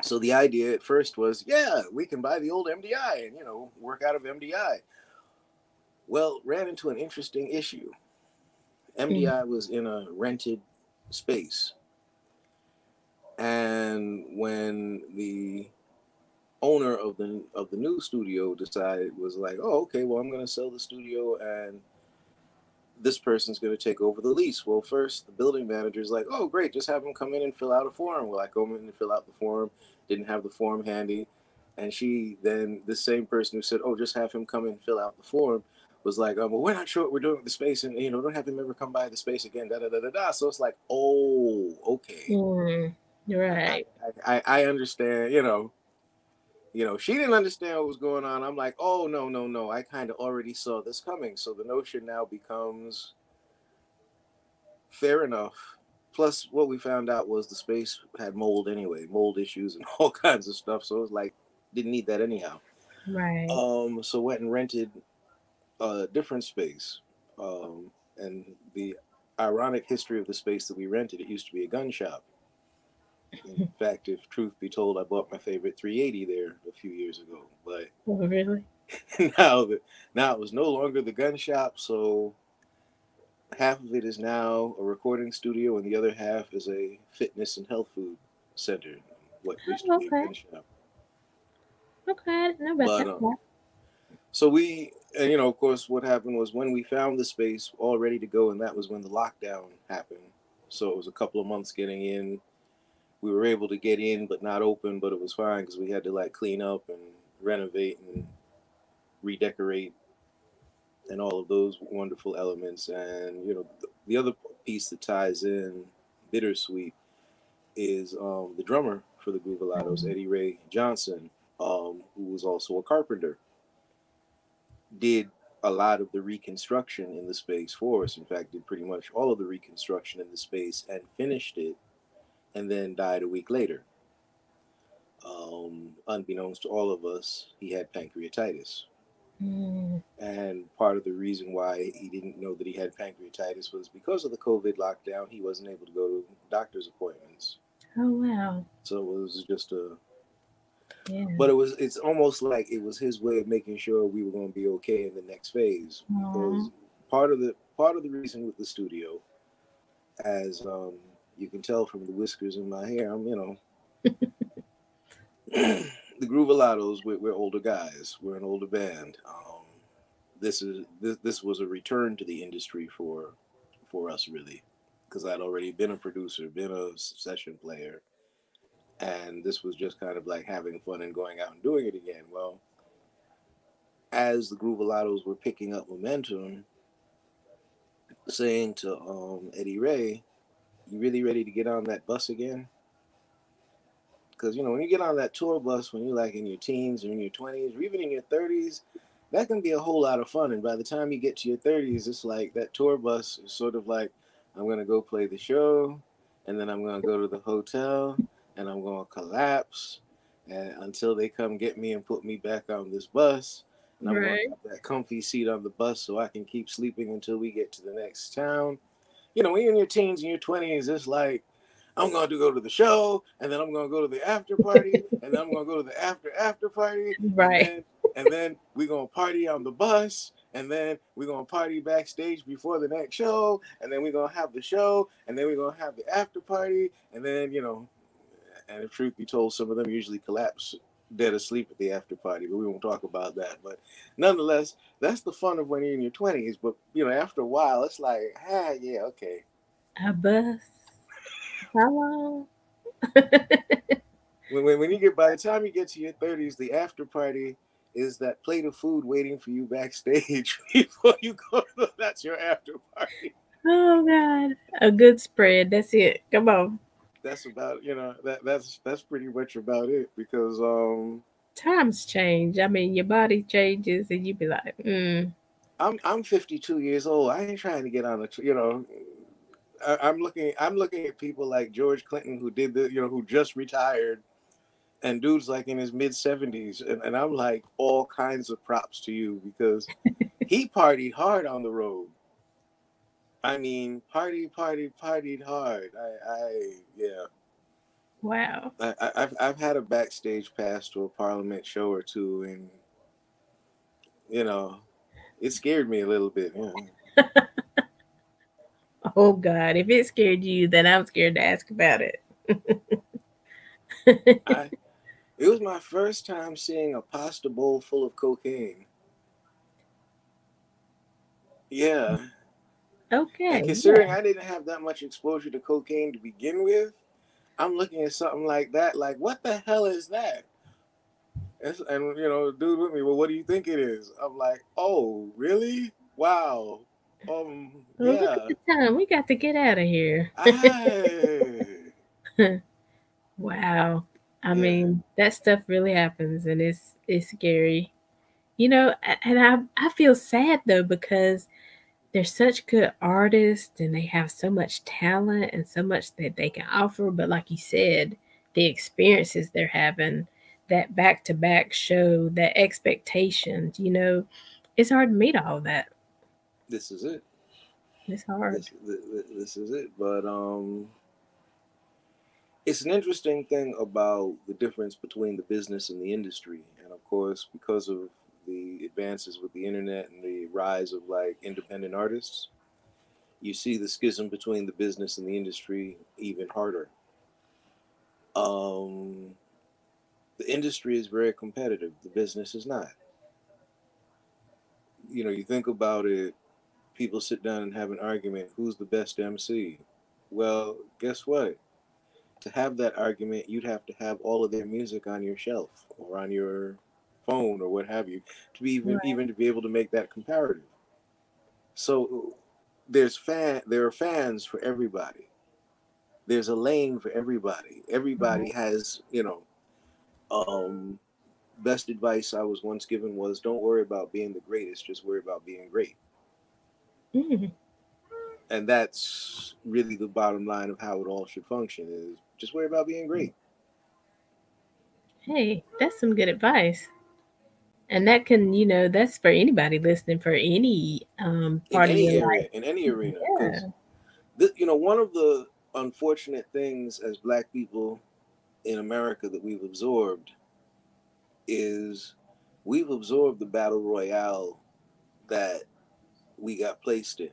So the idea at first was, yeah, we can buy the old MDI and work out of MDI. Well, ran into an interesting issue.
Mm.
MDI was in a rented space, and when the owner of the new studio decided, was like, oh, okay, well, I'm going to sell the studio and this person's going to take over the lease. Well, first the building manager's like, oh, great, just have him come in and fill out a form. Well, I go in and fill out the form, didn't have the form handy, and the same person who said, oh, just have him come in and fill out the form, was like, well, we're not sure what we're doing with the space, and don't have him ever come by the space again. Da da da da da. So it's like, oh, okay,
Mm. Right.
I understand. She didn't understand what was going on. I'm like, oh, no, no, no. I kind of already saw this coming. So the notion now becomes fair enough. Plus, what we found out was the space had mold anyway, mold issues and all kinds of stuff. So it was like, didn't need that anyhow.
Right.
So went and rented a different space. And the ironic history of the space that we rented. It used to be a gun shop. In fact, if truth be told, I bought my favorite 380 there a few years ago. But
Oh, really?
now it was no longer the gun shop, so half of it is now a recording studio, and the other half is a fitness and health food center. What used to
Oh,
be a
okay.
gun shop.
Okay, I didn't know about
But
that.
so we, and of course, what happened was when we found the space all ready to go, and that was when the lockdown happened. So it was a couple of months getting in. We were able to get in, but not open, but it was fine because we had to like clean up and renovate and redecorate and all of those wonderful elements. And the other piece that ties in bittersweet is the drummer for the Groovalados, Eddie Ray Johnson, who was also a carpenter, did a lot of the reconstruction in the space for us. In fact, did pretty much all of the reconstruction in the space and finished it, and then died a week later. Unbeknownst to all of us, he had pancreatitis.
Mm.
And part of the reason why he didn't know that he had pancreatitis was because of the COVID lockdown. He wasn't able to go to doctor's appointments.
Oh, wow.
So it was just
Yeah.
but it's almost like it was his way of making sure we were going to be okay in the next phase. Because part of the reason with the studio, as you can tell from the whiskers in my hair, I'm the Groovalados. We're older guys. We're an older band. This was a return to the industry for us, really, because I'd already been a producer, been a session player, and this was just kind of like having fun and going out and doing it again. Well, as the Groovalados were picking up momentum, saying to Eddie Ray, "You really ready to get on that bus again?" Because when you get on that tour bus, when you're like in your teens or in your 20s or even in your 30s, that can be a whole lot of fun. And by the time you get to your 30s, it's like that tour bus is sort of like, I'm going to go play the show, and then I'm going to go to the hotel, and I'm going to collapse and until they come get me and put me back on this bus. And I'm going to
Right.
have that comfy seat on the bus so I can keep sleeping until we get to the next town. When you're in your teens and your 20s, it's like, I'm going to go to the show, and then I'm going to go to the after party, and then I'm going to go to the after party, and
Right.
then we're going to party on the bus, and then we're going to party backstage before the next show, and then we're going to have the show, and then we're going to have the after party, and then, and if truth be told, some of them usually collapse dead asleep at the after party, but we won't talk about that. But nonetheless, that's the fun of when you're in your 20s. But, after a while, it's like, yeah, okay.
A bus. How long?
When you get, by the time you get to your 30s, the after party is that plate of food waiting for you backstage before you go that's your after party.
Oh, God. A good spread. That's it. Come on.
That's about, that's pretty much about it because
Times change. I mean, your body changes, and you be like,
I'm 52 years old. I ain't trying to get on I'm looking at people like George Clinton who did who just retired, and dude's like in his mid-70s, and I'm like, all kinds of props to you because he partied hard on the road. I mean, partied hard. Yeah.
wow.
I've had a backstage pass to a Parliament show or two, and you know, it scared me a little bit.
Oh, God. If it scared you, then I'm scared to ask about it.
I It was my first time seeing a pasta bowl full of cocaine. Yeah, and
Okay.
considering I didn't have that much exposure to cocaine to begin with, I'm looking at something like that, like, what the hell is that? And dude with me, well, what do you think it is? I'm like, oh, really? Wow.
Well, look at
Yeah.
the time. We got to get out of here.
I.
Wow. I
Yeah.
mean, that stuff really happens, and it's scary. And I feel sad though because they're such good artists and they have so much talent and so much that they can offer. But like you said, the experiences they're having, that back to back show, that expectations, it's hard to meet all that.
This is it.
It's hard.
This is it. But it's an interesting thing about the difference between the business and the industry. And of course, because of the advances with the internet and the rise of like independent artists, you see the schism between the business and the industry even harder. Um, the industry is very competitive. The business is not. You think about it, people sit down and have an argument, who's the best MC? Well, guess what? To have that argument, you'd have to have all of their music on your shelf or on your phone or what have you to be
Right.
even to be able to make that comparative. So there are fans for everybody. There's a lane for everybody. Everybody has, um, best advice I was once given was don't worry about being the greatest, just worry about being great.
Mm.
And that's really the bottom line of how it all should function is just worry about being great.
Hey, that's some good advice. And that can, that's for anybody listening for any
In
part of
any
your
area,
life.
in any arena. Because
Yeah.
one of the unfortunate things as Black people in America that we've absorbed is we've absorbed the battle royale that we got placed in.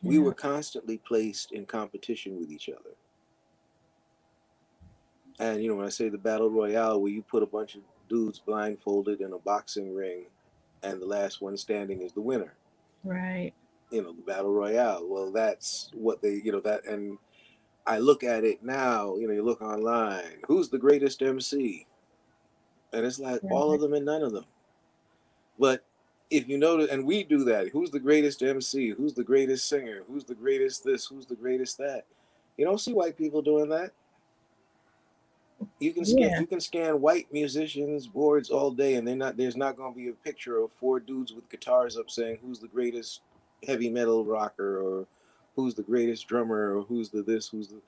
We
Yeah.
were constantly placed in competition with each other. And when I say the battle royale, where you put a bunch of dudes blindfolded in a boxing ring, and the last one standing is the winner.
Right.
The battle royale. Well, that's what they, that, and I look at it now. You look online. Who's the greatest MC? And it's like all
Right.
of them and none of them. But if you notice, and we do that. Who's the greatest MC? Who's the greatest singer? Who's the greatest this? Who's the greatest that? You don't see white people doing that.
Yeah.
You can scan white musicians boards all day, and there's not going to be a picture of four dudes with guitars up saying who's the greatest heavy metal rocker or who's the greatest drummer or who's the this who's the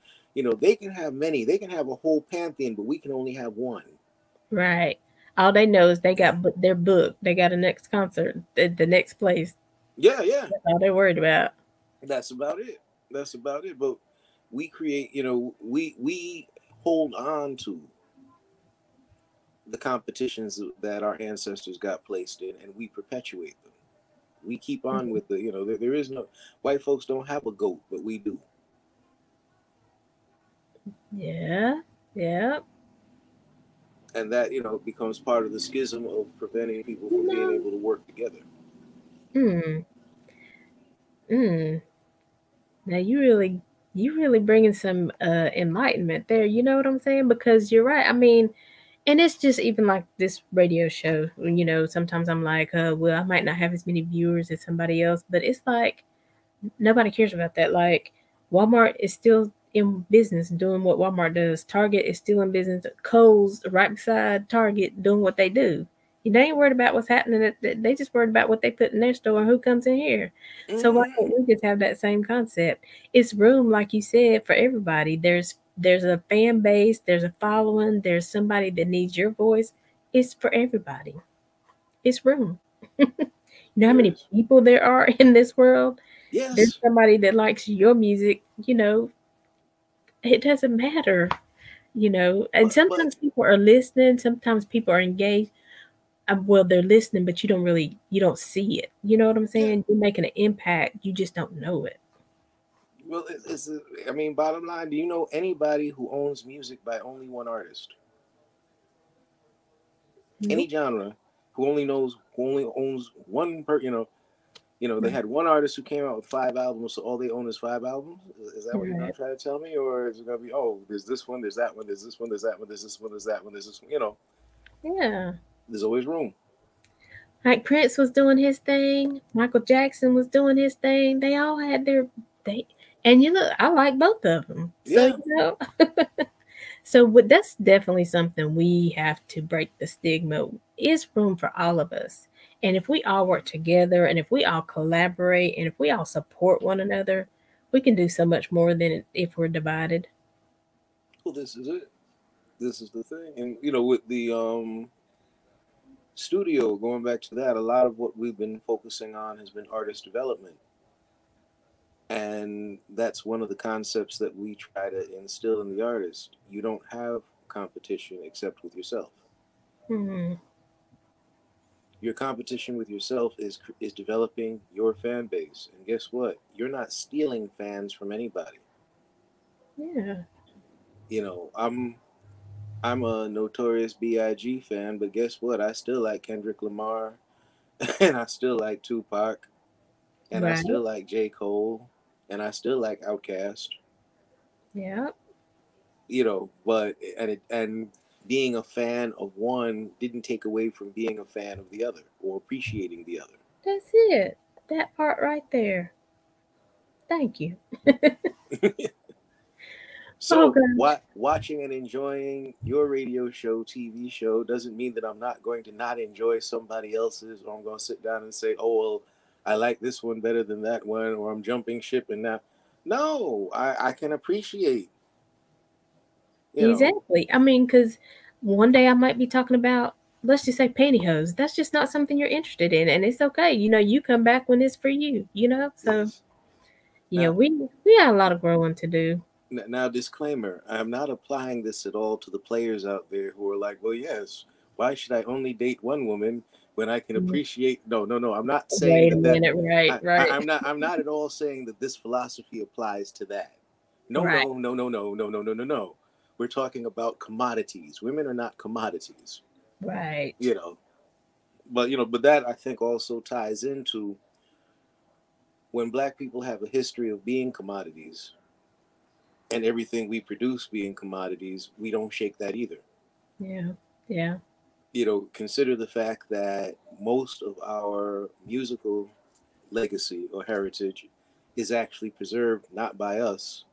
they can have many, they can have a whole pantheon, but we can only have one.
Right. All they know is they got their book. They got a next concert, the next place.
Yeah,
That's all they're worried about.
that's about it. That's about it. But we create, we hold on to the competitions that our ancestors got placed in, and we perpetuate them. We keep on with there is no, white folks don't have a goat, but we do.
Yeah. Yeah.
And that becomes part of the schism of preventing people
You
from being
know.
able to work together.
Mm. Mm. Now you really bringing some enlightenment there. You know what I'm saying? Because you're right. I mean, and it's just even like this radio show. Sometimes I'm like, well, I might not have as many viewers as somebody else, but it's like nobody cares about that. Like Walmart is still in business doing what Walmart does. Target is still in business. Kohl's right beside Target doing what they do. They ain't worried about what's happening. They just worried about what they put in their store and who comes in here. So why
Mm-hmm.
can't we just have that same concept? It's room, like you said, for everybody. There's a fan base. There's a following. There's somebody that needs your voice. It's for everybody. It's room. You know how
There
many
is.
people there are in this world? There's
Yes.
somebody that likes your music, it doesn't matter, and
But
sometimes people are listening, sometimes people are engaged. Well, they're listening, but you don't see it. You know what I'm
yeah.
saying? You're making an impact. You just don't know it.
Well, I mean, bottom line, do you know anybody who owns music by only one artist? Any
Nope.
genre, who only owns one per, they
Right.
had one artist who came out with 5 albums, so all they own is 5 albums. Is that what you're gonna
Right.
try to tell me, or is it gonna be, oh, there's this one, there's that one, there's this one, there's that one, there's this one, there's that one, there's this one,
Yeah.
there's always room.
Like Prince was doing his thing, Michael Jackson was doing his thing. They all had they and I like both of them. So,
Yeah.
so that's definitely something we have to break the stigma. Is room for all of us. And if we all work together and if we all collaborate and if we all support one another, we can do so much more than if we're divided.
Well, this is it. This is the thing, and with the studio, going back to that, a lot of what we've been focusing on has been artist development. And that's one of the concepts that we try to instill in the artist. You don't have competition except with yourself.
Mm-hmm.
Your competition with yourself is developing your fan base. And guess what? You're not stealing fans from anybody.
Yeah.
You know, I'm a Notorious B.I.G. fan, but guess what? I still like Kendrick Lamar, and I still like Tupac, and I
Right.
still like J. Cole, and I still like Outkast.
Yeah.
You know, but and being a fan of one didn't take away from being a fan of the other or appreciating the
That's it. That part right there. Thank you.
other.
Oh
So,
gosh.
watching and enjoying your radio show, TV show, doesn't mean that I'm not going to not enjoy somebody else's, or I'm going to sit down and say, "Oh well, I like this one better than that one," or I'm jumping ship and now. No, I can appreciate. You know,
Exactly. I mean, because one day I might be talking about, let's just say pantyhose. That's just not something you're interested in, and it's okay. You come back when it's for you. So
yes.
yeah,
Now,
we got a lot of growing to do.
now, disclaimer: I'm not applying this at all to the players out there who are like, "Well, yes, why should I only date one woman when I can
Mm,
appreciate?" No, no, no. I'm not saying
wait a
that.
minute. Right. Right.
I'm not. I'm not at all saying that this philosophy applies to that. No,
Right.
no, no, no, no, no, no, no, no, no. We're talking about commodities. Women are not commodities.
Right.
You know, but that I think also ties into when Black people have a history of being commodities and everything we produce being commodities. We don't shake that either.
Yeah. Yeah.
Consider the fact that most of our musical legacy or heritage is actually preserved not by us.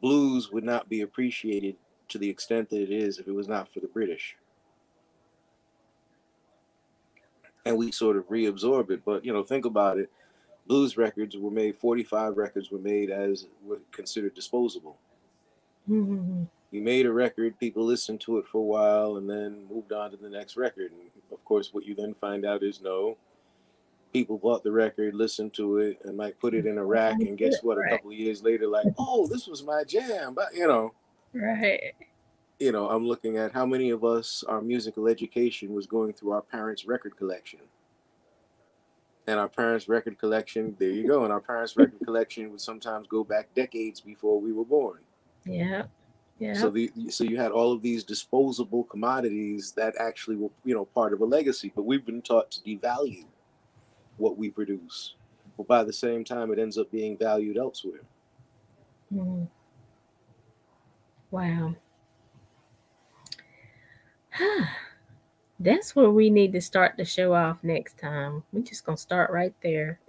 Blues would not be appreciated to the extent that it is if it was not for the British. And we sort of reabsorb it. But, think about it. Blues records were made, 45 records were made as were considered disposable.
Mm-hmm.
You made a record, people listened to it for a while, and then moved on to the next record. And of course, what you then find out is no, people bought the record, listened to it, and might put it in a rack. And guess what? A
Right.
couple of years later, like, oh, this was my jam. But
Right.
I'm looking at how many of us, our musical education was going through our parents' record collection. And our parents' record collection, there you go. And our parents' record collection would sometimes go back decades before we were born.
Yeah. Yeah.
So you had all of these disposable commodities that actually were, part of a legacy. But we've been taught to devalue what we produce. But by the same time, it ends up being valued elsewhere.
Mm. Wow. That's where we need to start the show off next time. We're just gonna start right there.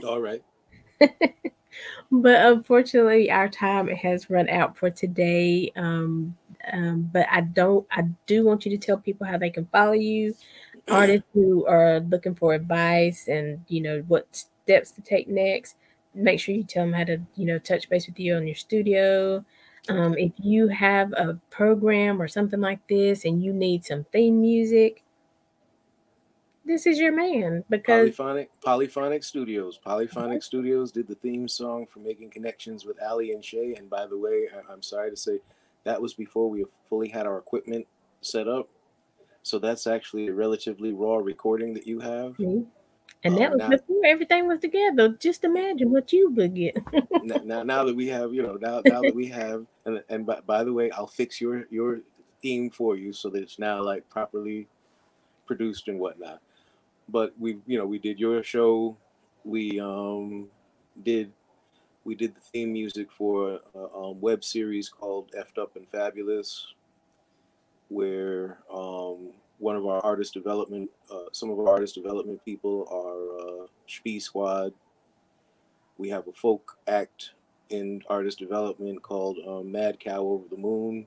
All right.
But unfortunately, our time has run out for today. But I do want you to tell people how they can follow you, artists who are looking for advice and what steps to take next. Make sure you tell them how to touch base with you on your studio.
Okay.
If you have a program or something like this and you need some theme music, this is your man because
Polyphonic Studios. Polyphonic Studios did the theme song for Making Connections with Ali and Shay. And by the way, I'm sorry to say that was before we fully had our equipment set up. So that's actually a relatively raw recording that you have.
me, and that was
Now,
before everything was together. Just imagine what you would get.
now that we have, now that we have, and by the way, I'll fix your theme for you so that it's now like properly produced and whatnot. But we did your show. We did we did the theme music for a web series called Effed Up and Fabulous, where some of our artist development people are Spee Squad. We have a folk act in artist development called Mad Cow Over the Moon.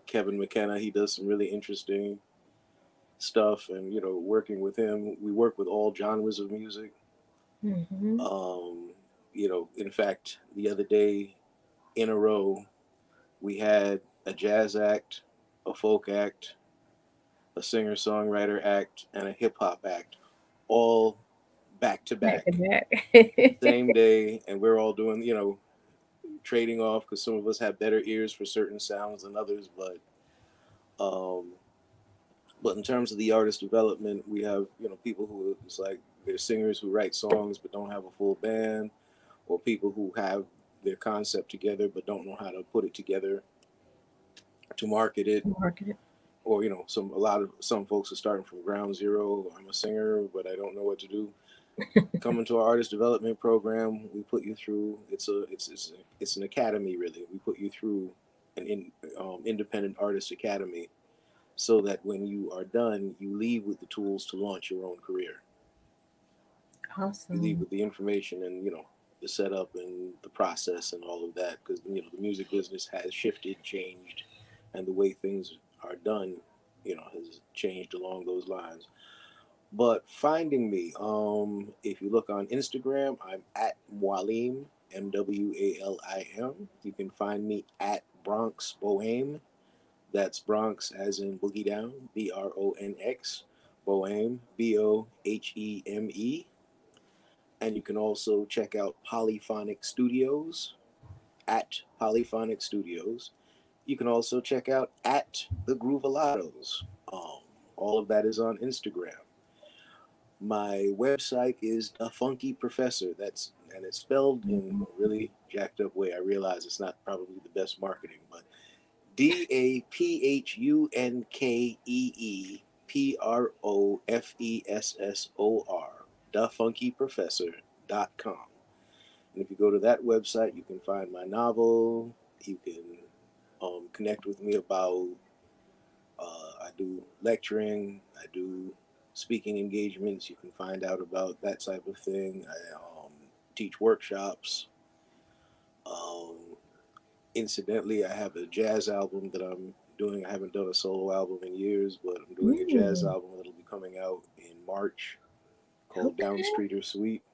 Kevin McKenna, he does some really interesting stuff, and working with him, we work with all genres of music.
Hmm.
Um, in fact, the other day in a row, we had a jazz act, a folk act, a singer songwriter act, and a hip hop act, all back to back,
back.
same day, and we're all doing, trading off because some of us have better ears for certain sounds than others. But in terms of the artist development, we have people who it's like they're singers who write songs but don't have a full band, or people who have their concept together but don't know how to put it together to market it. Or some folks are starting from ground zero. I'm a singer, but I don't know what to do. Coming to our artist development program, we put you through. It's an academy, really. We put you through an independent artist academy, so that when you are done, you leave with the tools to launch your own career.
Awesome.
You leave with the information and the setup and the process and all of that, because the music business has shifted, changed, and the way things are done, has changed along those lines. But finding me, if you look on Instagram, I'm at Mwalim, Mwalim. You can find me at Bronx Boheme. That's Bronx as in boogie down, Bronx, Boheme, Boheme. And you can also check out Polyphonic Studios, at Polyphonic Studios. You can also check out at the Groovalados. All of that is on Instagram. My website is The Funky Professor. And it's spelled in a really jacked up way. I realize it's not probably the best marketing, but DAPHUNKEEPROFESSOR, thefunkyprofessor.com. And if you go to that website, you can find my novel. You can connect with me about, I do lecturing, I do speaking engagements. You can find out about that type of thing. I teach workshops. Incidentally, I have a jazz album that I'm doing. I haven't done a solo album in years, but I'm doing a jazz album that'll be coming out in March called Downstreeter Suite.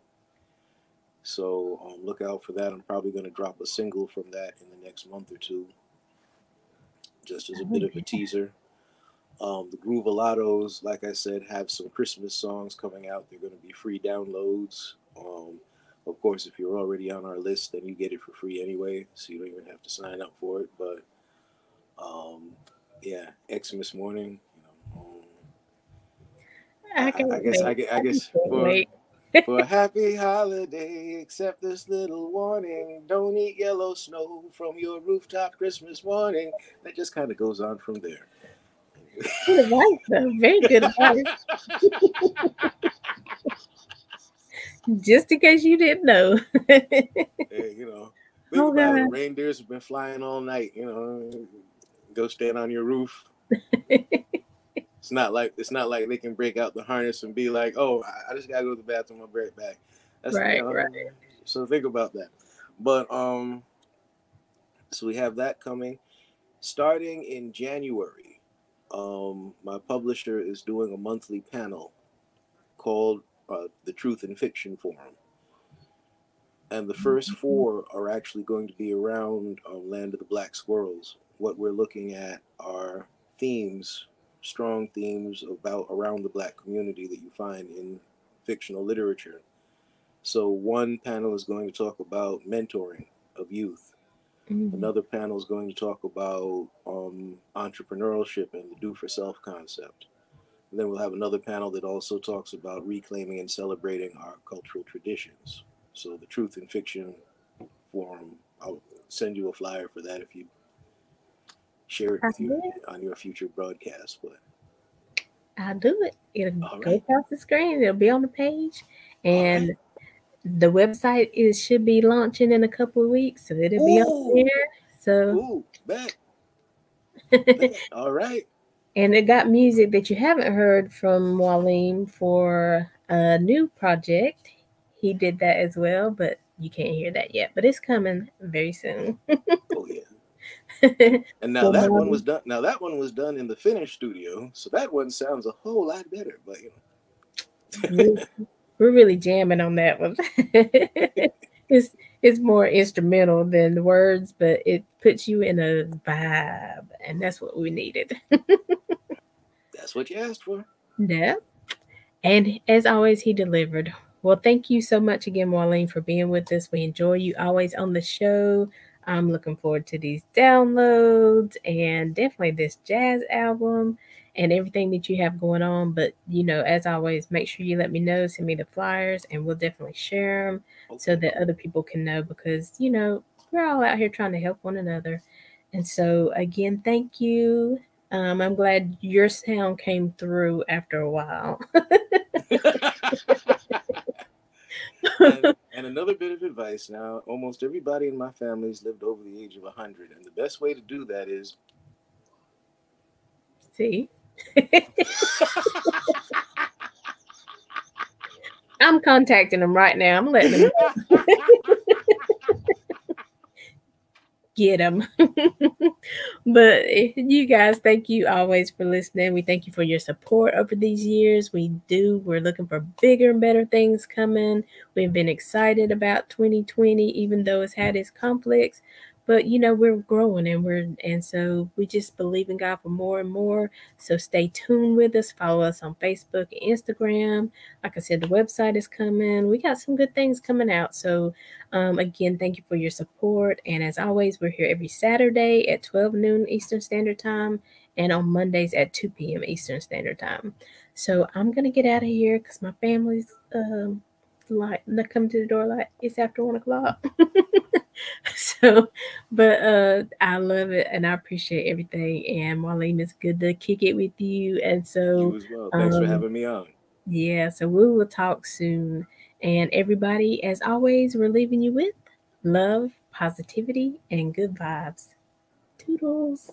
So look out for that. I'm probably going to drop a single from that in the next month or two, just as a bit of a teaser. The Groovalados, like I said, have some Christmas songs coming out. They're going to be free downloads. Of course, if you're already on our list, then you get it for free anyway, so you don't even have to sign up for it. But yeah, Xmas morning. I guess for a happy holiday, accept this little warning: don't eat yellow snow from your rooftop Christmas morning. That just kind of goes on from there.
Good advice, though. Very good advice. Just in case you didn't know.
Hey, think about it. Reindeers have been flying all night. Go stand on your roof. It's not like they can break out the harness and be like, "Oh, I just gotta go to the bathroom. I'll be right back." That's right. So think about that. But so we have that coming, starting in January. My publisher is doing a monthly panel called the Truth in Fiction Forum. And the first 4 are actually going to be around Land of the Black Squirrels. What we're looking at are themes, strong themes around the Black community that you find in fictional literature. So one panel is going to talk about mentoring of youth. Another panel is going to talk about entrepreneurship and the do-for-self concept. And then we'll have another panel that also talks about reclaiming and celebrating our cultural traditions. So the Truth in Fiction Forum, I'll send you a flyer for that if you share it with you on your future broadcast. But
I'll do it. It'll go across the screen. It'll be on the page. And the website should be launching in a couple of weeks. So it'll be up there. So
bet. All right.
And it got music that you haven't heard from Mwalim for a new project. He did that as well, but you can't hear that yet. But it's coming very soon.
Oh yeah. And now that one was done. Now that one was done in the finished studio, so that one sounds a whole lot better. But
we're really jamming on that one. It's more instrumental than the words, but it puts you in a vibe, and that's what we needed.
That's what you asked for.
Yeah. And as always, he delivered. Well, thank you so much again, Marlene, for being with us. We enjoy you always on the show. I'm looking forward to these downloads and definitely this jazz album and everything that you have going on. But, as always, make sure you let me know, send me the flyers, and we'll definitely share them so
Okay.
that other people can know because, we're all out here trying to help one another. And so, again, thank you. I'm glad your sound came through after a while.
And another bit of advice now, almost everybody in my family's lived over the age of 100. And the best way to do that is
See? I'm contacting them right now. I'm letting them get them. But you guys, thank you always for listening. We thank you for your support over these years. We're looking for bigger and better things coming. We've been excited about 2020, even though it's had its conflicts. But we're growing and so we just believe in God for more and more. So stay tuned with us. Follow us on Facebook and Instagram. Like I said, the website is coming. We got some good things coming out. So again, thank you for your support. And as always, we're here every Saturday at 12 noon Eastern Standard Time and on Mondays at 2 p.m. Eastern Standard Time. So I'm going to get out of here because my family's like, they come to the door like it's after 1 o'clock. So, but I love it and I appreciate everything. And Marlene, it's good to kick it with you. And so,
you as well. Thanks for having me on.
yeah, so we will talk soon. And everybody, as always, we're leaving you with love, positivity, and good vibes. Toodles.